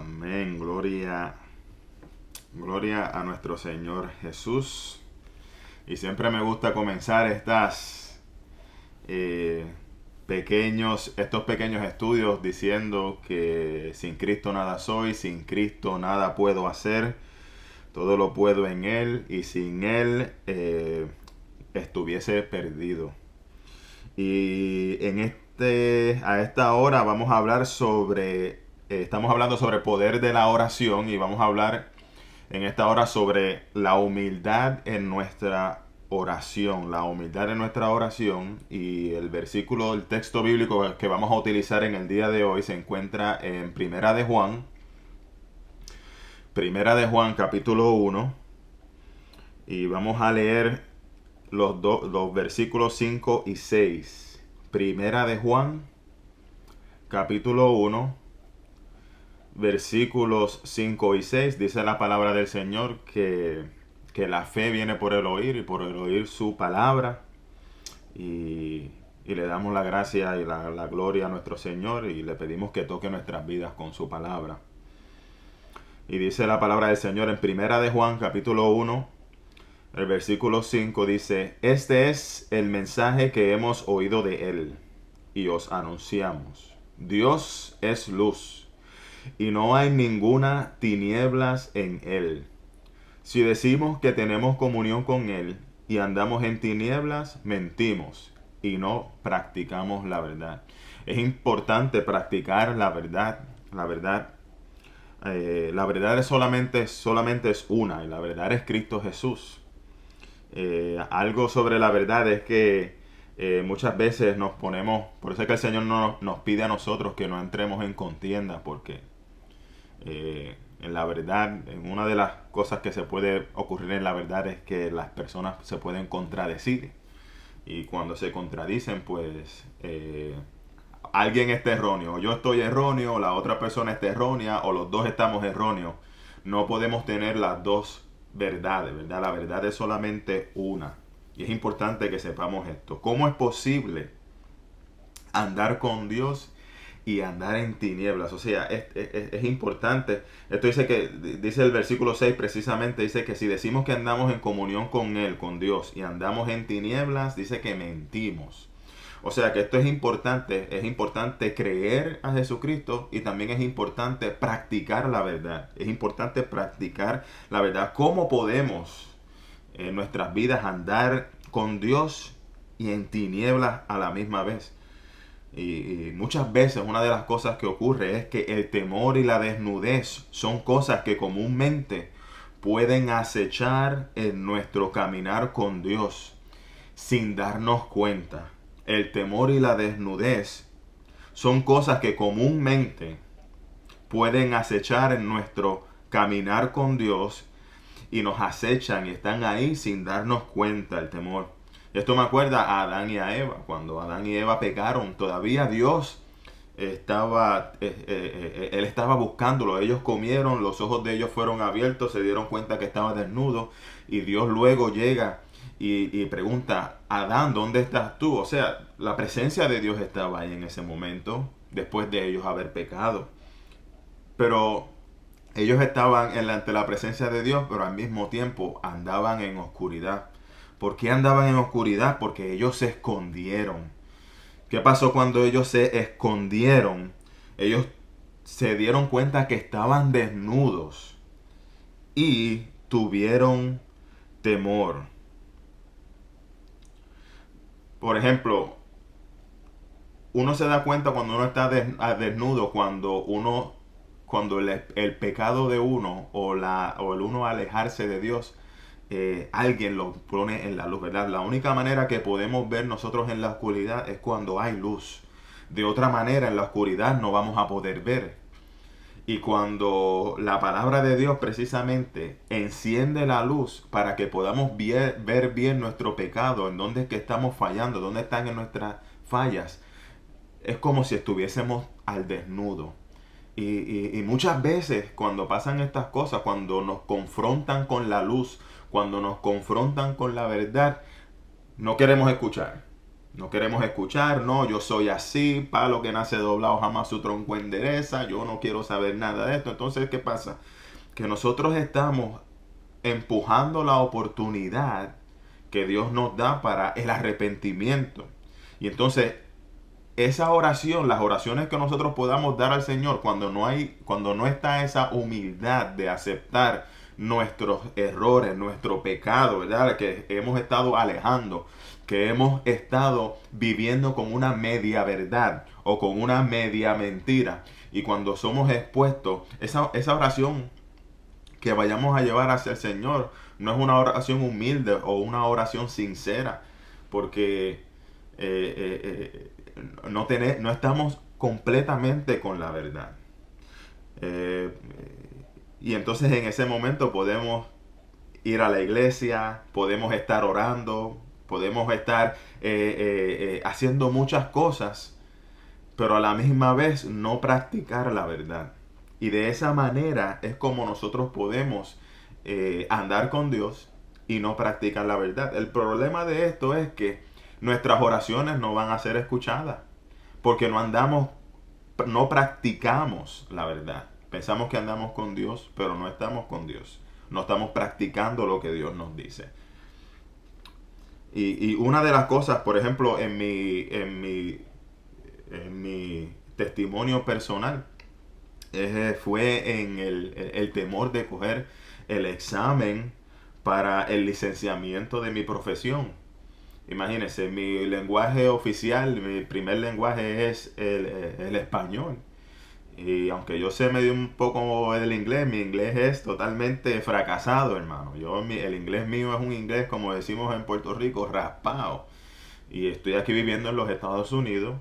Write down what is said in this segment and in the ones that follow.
Amén. Gloria a nuestro Señor Jesús. Y siempre me gusta comenzar estos pequeños estudios diciendo que sin Cristo nada soy, sin Cristo nada puedo hacer, todo lo puedo en Él y sin Él estuviese perdido. Y a esta hora vamos a hablar estamos hablando sobre el poder de la oración y vamos a hablar en esta hora sobre la humildad en nuestra oración. La humildad en nuestra oración, y el versículo del texto bíblico que vamos a utilizar en el día de hoy se encuentra en Primera de Juan capítulo 1, y vamos a leer los versículos 5 y 6. Primera de Juan capítulo 1, versículos 5 y 6, dice la palabra del Señor que la fe viene por el oír y por el oír su palabra. Y le damos la gracia y la gloria a nuestro Señor y le pedimos que toque nuestras vidas con su palabra. Y dice la palabra del Señor en Primera de Juan capítulo 1, el versículo 5 dice: Este es el mensaje que hemos oído de Él y os anunciamos. Dios es luz y no hay ninguna tinieblas en Él. Si decimos que tenemos comunión con Él y andamos en tinieblas, mentimos y no practicamos la verdad. Es importante practicar la verdad. La verdad es solamente es una, y la verdad es Cristo Jesús. Algo sobre la verdad es que muchas veces nos ponemos, por eso es que el Señor nos pide a nosotros que no entremos en contienda, porque en la verdad, una de las cosas que se puede ocurrir en la verdad es que las personas se pueden contradecir, y cuando se contradicen, pues alguien está erróneo, yo estoy erróneo, la otra persona está errónea, o los dos estamos erróneos. No podemos tener las dos verdades, ¿verdad? La verdad es solamente una, y es importante que sepamos esto. ¿Cómo es posible andar con Dios y andar en tinieblas? O sea, es importante. Esto dice el versículo 6 precisamente, dice que si decimos que andamos en comunión con Él, con Dios, y andamos en tinieblas, dice que mentimos. O sea que esto es importante creer a Jesucristo, y también es importante practicar la verdad. Es importante practicar la verdad. ¿Cómo podemos en nuestras vidas andar con Dios y en tinieblas a la misma vez? Y muchas veces una de las cosas que ocurre es que el temor y la desnudez son cosas que comúnmente pueden acechar en nuestro caminar con Dios sin darnos cuenta. El temor y la desnudez son cosas que comúnmente pueden acechar en nuestro caminar con Dios, y nos acechan y están ahí sin darnos cuenta. El temor. Esto me acuerda a Adán y a Eva. Cuando Adán y Eva pecaron, todavía Dios él estaba buscándolo. Ellos comieron, los ojos de ellos fueron abiertos, se dieron cuenta que estaba desnudo, y Dios luego llega y pregunta: Adán, ¿dónde estás tú? O sea, la presencia de Dios estaba ahí en ese momento, después de ellos haber pecado. Pero ellos estaban ante la presencia de Dios, pero al mismo tiempo andaban en oscuridad. ¿Por qué andaban en oscuridad? Porque ellos se escondieron. ¿Qué pasó cuando ellos se escondieron? Ellos se dieron cuenta que estaban desnudos y tuvieron temor. Por ejemplo, uno se da cuenta cuando uno está desnudo, cuando el pecado de uno o el uno alejarse de Dios, alguien lo pone en la luz, ¿verdad? La única manera que podemos ver nosotros en la oscuridad es cuando hay luz. De otra manera, en la oscuridad no vamos a poder ver. Y cuando la palabra de Dios precisamente enciende la luz para que podamos ver bien nuestro pecado, en dónde es que estamos fallando, dónde están en nuestras fallas, es como si estuviésemos al desnudo. Y muchas veces cuando pasan estas cosas, cuando nos confrontan con la luz, cuando nos confrontan con la verdad, no queremos escuchar. No queremos escuchar, no, yo soy así, palo que nace doblado jamás su tronco endereza, yo no quiero saber nada de esto. Entonces, ¿qué pasa? Que nosotros estamos empujando la oportunidad que Dios nos da para el arrepentimiento. Y entonces, esa oración, las oraciones que nosotros podamos dar al Señor cuando no está esa humildad de aceptar nuestros errores, nuestro pecado, ¿verdad? Que hemos estado alejando, que hemos estado viviendo con una media verdad o con una media mentira. Y cuando somos expuestos, esa oración que vayamos a llevar hacia el Señor no es una oración humilde o una oración sincera, porque no estamos completamente con la verdad. Eh, y entonces en ese momento podemos ir a la iglesia, podemos estar orando, podemos estar haciendo muchas cosas, pero a la misma vez no practicar la verdad. Y de esa manera es como nosotros podemos andar con Dios y no practicar la verdad. El problema de esto es que nuestras oraciones no van a ser escuchadas porque no practicamos la verdad. Pensamos que andamos con Dios, pero no estamos con Dios. No estamos practicando lo que Dios nos dice. Y una de las cosas, por ejemplo, en mi testimonio personal, fue en el temor de coger el examen para el licenciamiento de mi profesión. Imagínense, mi lenguaje oficial, mi primer lenguaje es el español. Y aunque yo sé medio un poco el inglés, mi inglés es totalmente fracasado, hermano. El inglés mío es un inglés, como decimos en Puerto Rico, raspado. Y estoy aquí viviendo en los Estados Unidos.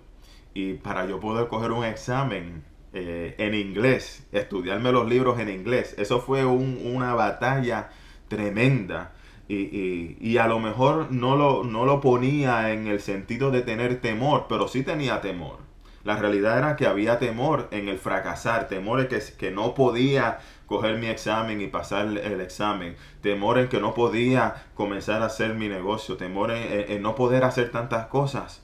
Y para yo poder coger un examen en inglés, estudiarme los libros en inglés, eso fue una batalla tremenda. Y a lo mejor no lo ponía en el sentido de tener temor, pero sí tenía temor. La realidad era que había temor en el fracasar, temor en que no podía coger mi examen y pasar el examen, temor en que no podía comenzar a hacer mi negocio, temor en no poder hacer tantas cosas.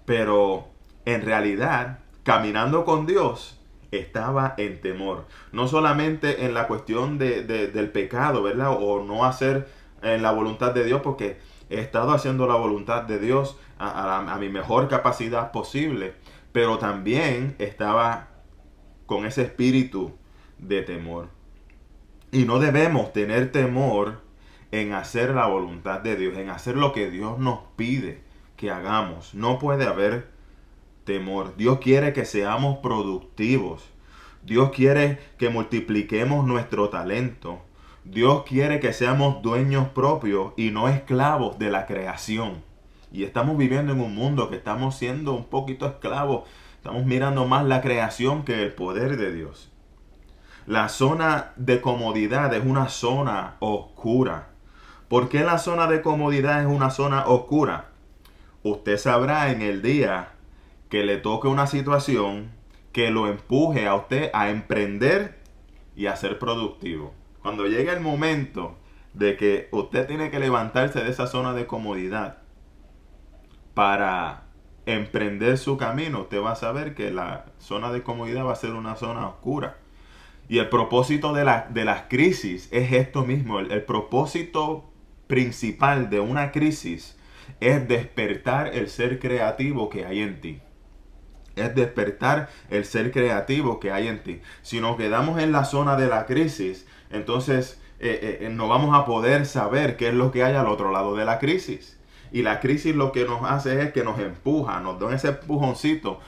Pero en realidad, caminando con Dios, estaba en temor. No solamente en la cuestión del pecado, ¿verdad? O no hacer en la voluntad de Dios, porque he estado haciendo la voluntad de Dios a mi mejor capacidad posible, pero también estaba con ese espíritu de temor. Y no debemos tener temor en hacer la voluntad de Dios, en hacer lo que Dios nos pide que hagamos. No puede haber temor. Dios quiere que seamos productivos. Dios quiere que multipliquemos nuestro talento. Dios quiere que seamos dueños propios y no esclavos de la creación. Y estamos viviendo en un mundo que estamos siendo un poquito esclavos. Estamos mirando más la creación que el poder de Dios. La zona de comodidad es una zona oscura. ¿Por qué la zona de comodidad es una zona oscura? Usted sabrá en el día que le toque una situación que lo empuje a usted a emprender y a ser productivo. Cuando llegue el momento de que usted tiene que levantarse de esa zona de comodidad para emprender su camino, usted va a saber que la zona de comodidad va a ser una zona oscura. Y el propósito de las crisis es esto mismo. El propósito principal de una crisis es despertar el ser creativo que hay en ti. Es despertar el ser creativo que hay en ti. Si nos quedamos en la zona de la crisis, entonces no vamos a poder saber qué es lo que hay al otro lado de la crisis. Y la crisis lo que nos hace es que nos empuja, nos da ese empujoncito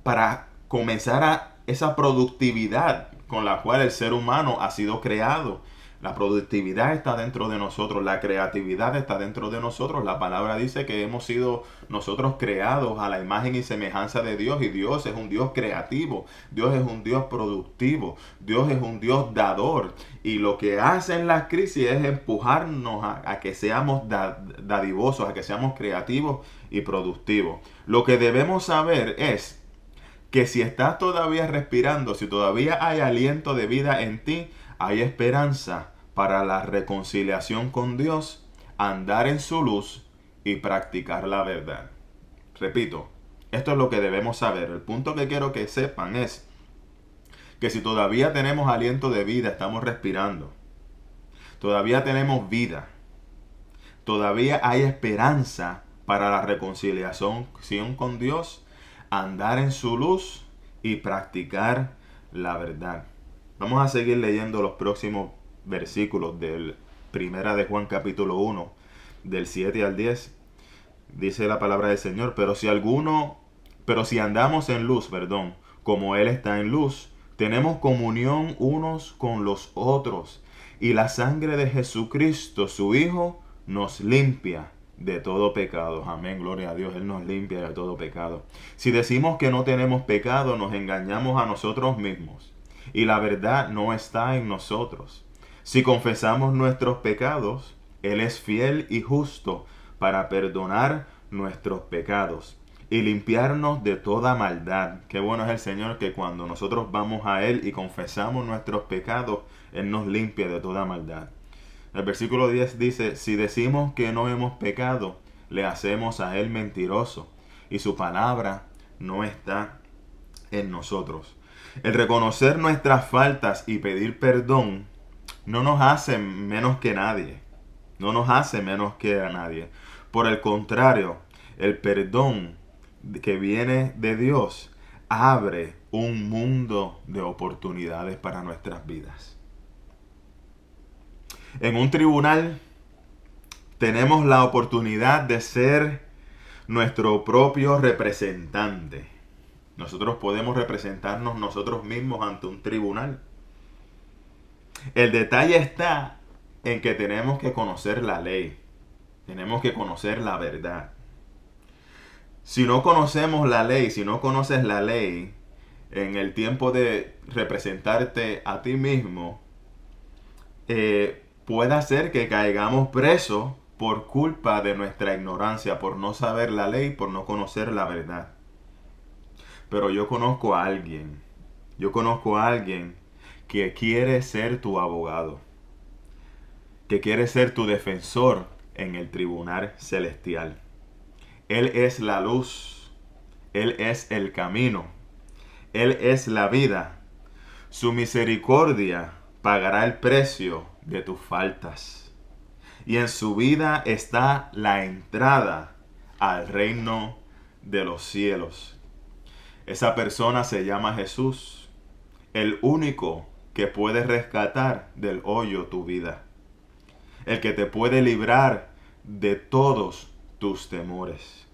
para comenzar a esa productividad con la cual el ser humano ha sido creado. La productividad está dentro de nosotros, la creatividad está dentro de nosotros. La palabra dice que hemos sido nosotros creados a la imagen y semejanza de Dios, y Dios es un Dios creativo, Dios es un Dios productivo, Dios es un Dios dador. Y lo que hacen las crisis es empujarnos a que seamos dadivosos, a que seamos creativos y productivos. Lo que debemos saber es que si estás todavía respirando, si todavía hay aliento de vida en ti, hay esperanza para la reconciliación con Dios, andar en su luz y practicar la verdad. Repito, esto es lo que debemos saber. El punto que quiero que sepan es que si todavía tenemos aliento de vida, estamos respirando, todavía tenemos vida, todavía hay esperanza para la reconciliación con Dios, andar en su luz y practicar la verdad. Vamos a seguir leyendo los próximos versículos del Primera de Juan capítulo 1, del 7 al 10. Dice la palabra del Señor, pero si andamos en luz, como Él está en luz, tenemos comunión unos con los otros, y la sangre de Jesucristo, su Hijo, nos limpia de todo pecado. Amén, gloria a Dios, Él nos limpia de todo pecado. Si decimos que no tenemos pecado, nos engañamos a nosotros mismos, y la verdad no está en nosotros. Si confesamos nuestros pecados, Él es fiel y justo para perdonar nuestros pecados y limpiarnos de toda maldad. Qué bueno es el Señor, que cuando nosotros vamos a Él y confesamos nuestros pecados, Él nos limpia de toda maldad. El versículo 10 dice, si decimos que no hemos pecado, le hacemos a Él mentiroso, y su palabra no está en nosotros. El reconocer nuestras faltas y pedir perdón no nos hace menos que nadie. No nos hace menos que a nadie. Por el contrario, el perdón que viene de Dios abre un mundo de oportunidades para nuestras vidas. En un tribunal tenemos la oportunidad de ser nuestro propio representante. Nosotros podemos representarnos nosotros mismos ante un tribunal. El detalle está en que tenemos que conocer la ley. Tenemos que conocer la verdad. Si no conocemos la ley, si no conoces la ley, en el tiempo de representarte a ti mismo, puede ser que caigamos presos por culpa de nuestra ignorancia, por no saber la ley, por no conocer la verdad. Pero yo conozco a alguien que quiere ser tu abogado, que quiere ser tu defensor en el tribunal celestial. Él es la luz, Él es el camino, Él es la vida. Su misericordia pagará el precio de tus faltas. Y en su vida está la entrada al reino de los cielos. Esa persona se llama Jesús, el único que puede rescatar del hoyo tu vida, el que te puede librar de todos tus temores.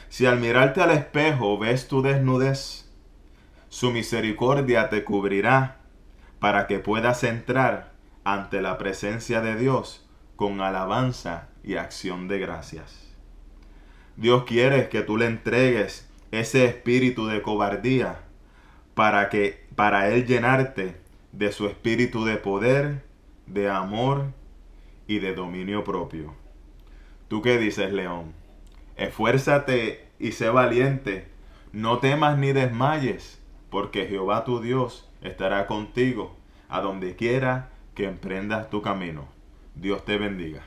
Si al mirarte al espejo ves tu desnudez, su misericordia te cubrirá para que puedas entrar ante la presencia de Dios con alabanza y acción de gracias. Dios quiere que tú le entregues ese espíritu de cobardía para Él llenarte de su espíritu de poder, de amor y de dominio propio. ¿Tú qué dices, león? Esfuérzate y sé valiente. No temas ni desmayes, porque Jehová tu Dios estará contigo a donde quiera que emprendas tu camino. Dios te bendiga.